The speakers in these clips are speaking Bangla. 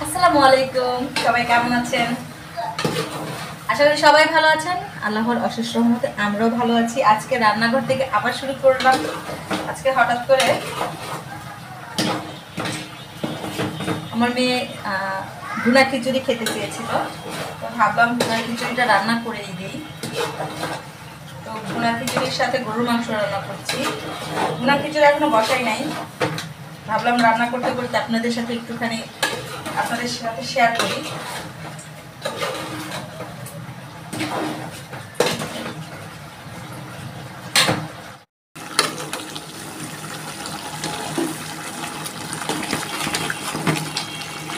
আসসালামু আলাইকুম, সবাই কেমন আছেন? আশা করি সবাই ভালো আছেন। আল্লাহর অশেষ রহমতে আমরাও ভালো আছি। আজকে রান্নাঘর থেকে আবার শুরু করলাম। আজকে হঠাৎ করে আমার মেয়ে ভুনা খিচুড়ি খেতে চেয়েছিল, তো ভাবলাম ভুনা খিচুড়িটা রান্না করেই দিই। তো ভুনা খিচুড়ির সাথে গরুর মাংস রান্না করছি। ভুনা খিচুড়ি এখনো বসাই নাই, ভাবলাম রান্না করতে করতে আপনাদের সাথে শেয়ার করি।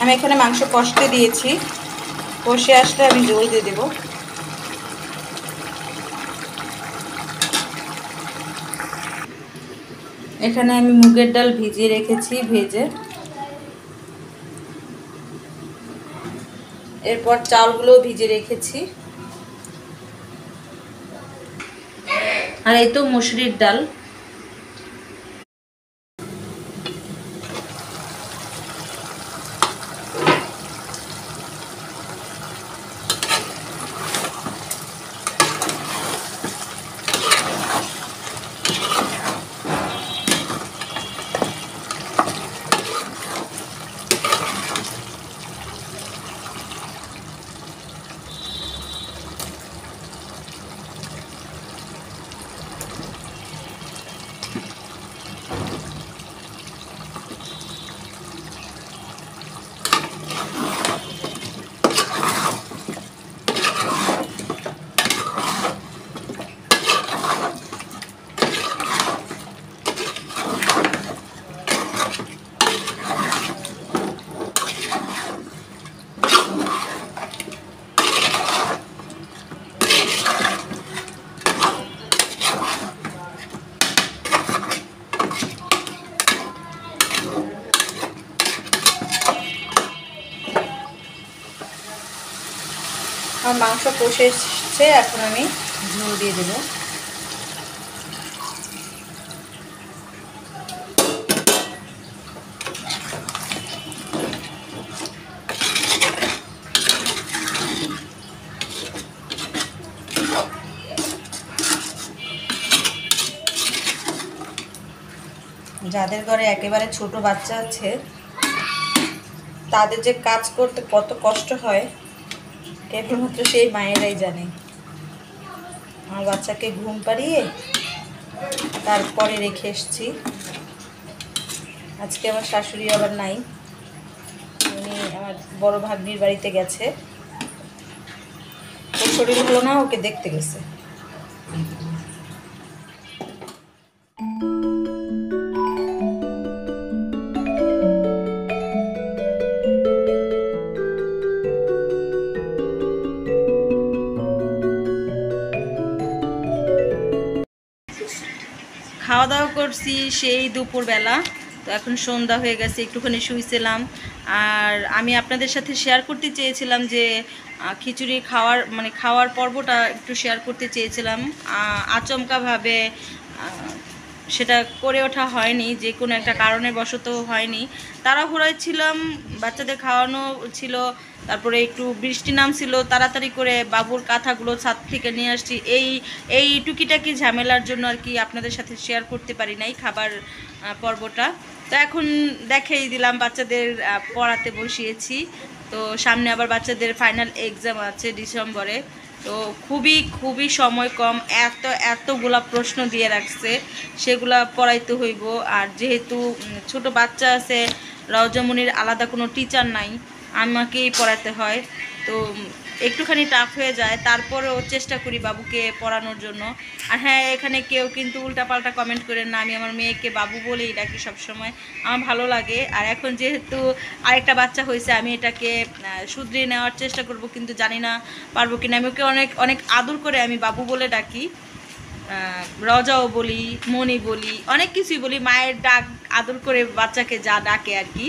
আমি এখানে মাংস কষতে দিয়েছি, কষে আসলে আমি জল দিয়ে দেব। এখানে আমি মুগের ডাল ভিজিয়ে রেখেছি, এরপর চালগুলো ভিজে রেখেছি। আর এই তো মসুরির ডাল। আমার মাংস কষে এসছে, এখন আমি ঝোল দিয়ে দেব। যাদের ঘরে একেবারে ছোট বাচ্চা আছে তাদের যে কাজ করতে কত কষ্ট হয় কেবলমাত্র সেই মায়েরাই জানে। আমার বাচ্চাকে ঘুম পাড়িয়ে তারপরে রেখে এসেছি। আজকে আমার শাশুড়ি আবার নাই, উনি আমার বড় ভাগ্নির বাড়িতে গেছে। ওর শরীর ভালো না, ওকে দেখতে গেছে। খাওয়া দাওয়া করছি সেই দুপুরবেলা, তো এখন সন্ধ্যা হয়ে গেছে, একটুখানি শুয়েছিলাম। আর আমি আপনাদের সাথে শেয়ার করতে চেয়েছিলাম যে খিচুড়ি খাওয়ার পর্বটা একটু শেয়ার করতে চেয়েছিলাম। আচমকাভাবে সেটা করে ওঠা হয়নি, যে কোনো একটা কারণে বশত হয়নি। তাড়াহুড়োয় ছিলাম, বাচ্চাদের খাওয়ানো ছিল, তারপরে একটু বৃষ্টি নামছিল, তাড়াতাড়ি করে বাবুর কাঁথাগুলো ছাদ থেকে নিয়ে আসছি। এই টুকিটাকি ঝামেলার জন্য আর কি আপনাদের সাথে শেয়ার করতে পারি নাই খাবার পর্বটা। তো এখন দেখাই দিলাম, বাচ্চাদের পড়াতে বসিয়েছি। তো সামনে আবার বাচ্চাদের ফাইনাল এক্সাম আছে ডিসেম্বরে, তো খুবই সময় কম, এতগুলা প্রশ্ন দিয়ে রাখছে, সেগুলা পড়াইতে হইব। আর যেহেতু ছোট বাচ্চা আছে, রওজামনির আলাদা কোনো টিচার নাই, আমাকেই পড়াতে হয়, তো একটুখানি টাফ হয়ে যায়। তারপরেও চেষ্টা করি বাবুকে পড়ানোর জন্য। আর হ্যাঁ, এখানে কেউ কিন্তু উল্টাপাল্টা কমেন্ট করেন না, আমি আমার মেয়েকে বাবু বলেই ডাকি সবসময়, আমার ভালো লাগে। আর এখন যেহেতু আরেকটা বাচ্চা হয়েছে, আমি এটাকে শুধরিয়ে নেওয়ার চেষ্টা করব, কিন্তু জানি না পারবো কিনা। আমি ওকে অনেক অনেক আদর করে আমি বাবু বলে ডাকি, রজাও বলি, মনি বলি, অনেক কিছুই বলি, মায়ের ডাক আদর করে বাচ্চাকে যা ডাকে আর কি।